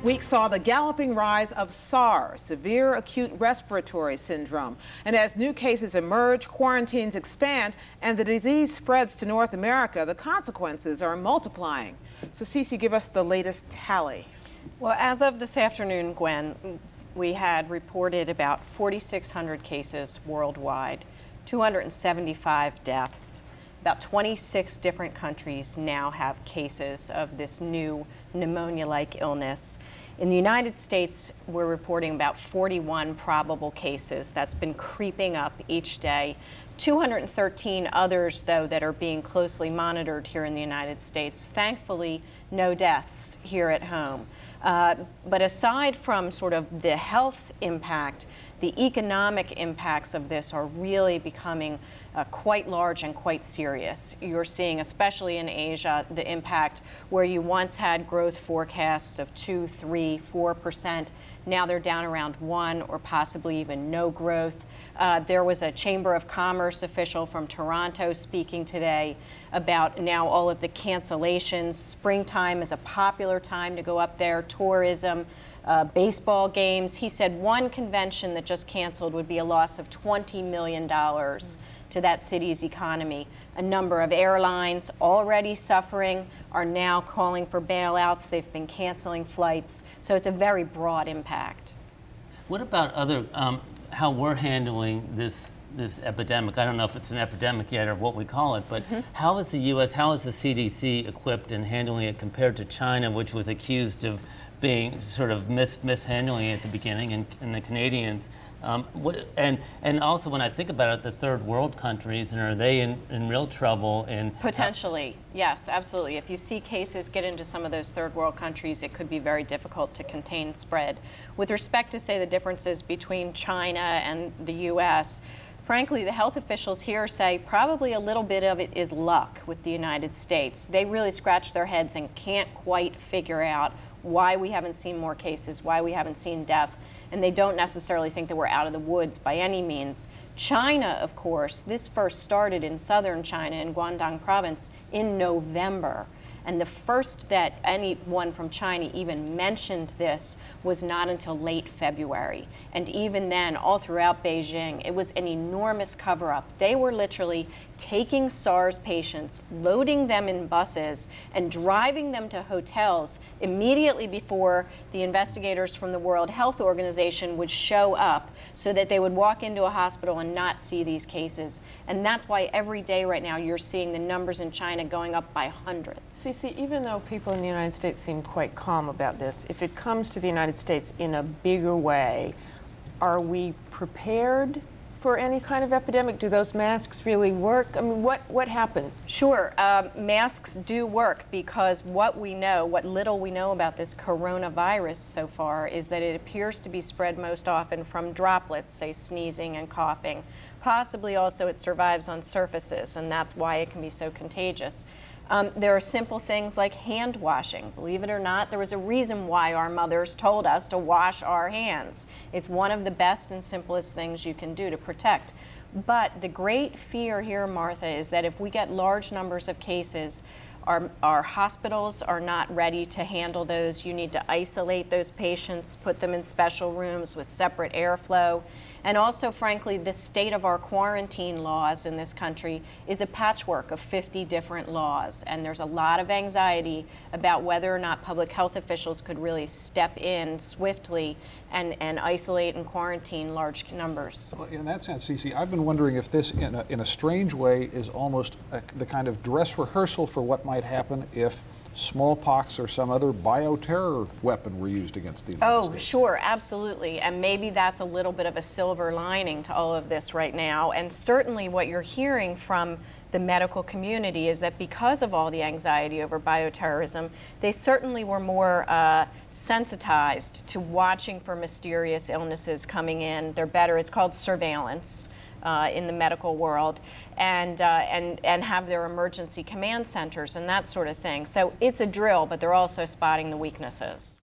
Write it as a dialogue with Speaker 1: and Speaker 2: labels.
Speaker 1: week saw the galloping rise of SARS, severe acute respiratory syndrome. And as new cases emerge, quarantines expand, and the disease spreads to North America, the consequences are multiplying. So Ceci, give us the latest tally.
Speaker 2: Well, as of this afternoon, Gwen, we had reported about 4,600 cases worldwide, 275 deaths. About 26 different countries now have cases of this new pneumonia-like illness. In the United States, we're reporting about 41 probable cases. That's been creeping up each day. 213 others, though, that are being closely monitored here in the United States. Thankfully, no deaths here at home. But aside from sort of the health impact, the economic impacts of this are really becoming quite large and quite serious. You're seeing, especially in Asia, the impact where you once had growth forecasts of 2, 3, 4%. Now they're down around 1 or possibly even no growth. There was a Chamber of Commerce official from Toronto speaking today about now all of the cancellations. Springtime is a popular time to go up there, tourism, baseball games. He said one convention that just canceled would be a loss of $20 million to that city's economy. A number of airlines already suffering are now calling for bailouts. They've been canceling flights. So it's a very broad impact.
Speaker 3: What about other, how we're handling this epidemic? I don't know if it's an epidemic yet or what we call it, but how is the U.S., how is the CDC equipped in handling it compared to China, which was accused of being sort of mishandling it at the beginning, and the Canadians? And also, when I think about it, the third world countries, and are they in real trouble?
Speaker 2: Potentially, yes, absolutely. If you see cases get into some of those third world countries, it could be very difficult to contain spread. With respect to, say, the differences between China and the U.S., frankly, the health officials here say probably a little bit of it is luck with the United States. They really scratch their heads and can't quite figure out why we haven't seen more cases, why we haven't seen death, and they don't necessarily think that we're out of the woods by any means. China, of course, this first started in southern China, in Guangdong province, in November. And the first that anyone from China even mentioned this was not until late February. And even then, all throughout Beijing, it was an enormous cover-up. They were literally taking SARS patients, loading them in buses, and driving them to hotels immediately before the investigators from the World Health Organization would show up so that they would walk into a hospital and not see these cases. And that's why every day right now you're seeing the numbers in China going up by hundreds.
Speaker 4: Ceci, even though people in the United States seem quite calm about this, if it comes to the United States in a bigger way, are we prepared for any kind of epidemic? Do those masks really work? I mean, what happens?
Speaker 2: Sure, masks do work because what little we know about this coronavirus so far is that it appears to be spread most often from droplets, say sneezing and coughing. Possibly also it survives on surfaces, and that's why it can be so contagious. There are simple things like hand washing. Believe it or not, there was a reason why our mothers told us to wash our hands. It's one of the best and simplest things you can do to protect. But the great fear here, Martha, is that if we get large numbers of cases, our hospitals are not ready to handle those. You need to isolate those patients, put them in special rooms with separate airflow. And also, frankly, the state of our quarantine laws in this country is a patchwork of 50 different laws. And there's a lot of anxiety about whether or not public health officials could really step in swiftly and isolate and quarantine large numbers.
Speaker 5: Well, in that sense, Ceci, I've been wondering if this, in a strange way, is almost the kind of dress rehearsal for what might happen if smallpox or some other bioterror weapon were used against the United States.
Speaker 2: Sure, absolutely. And maybe that's a little bit of a silver lining to all of this right now. And certainly what you're hearing from the medical community is that because of all the anxiety over bioterrorism, they certainly were more sensitized to watching for mysterious illnesses coming in. They're better, it's called surveillance in the medical world, and have their emergency command centers and that sort of thing. So it's a drill, but they're also spotting the weaknesses.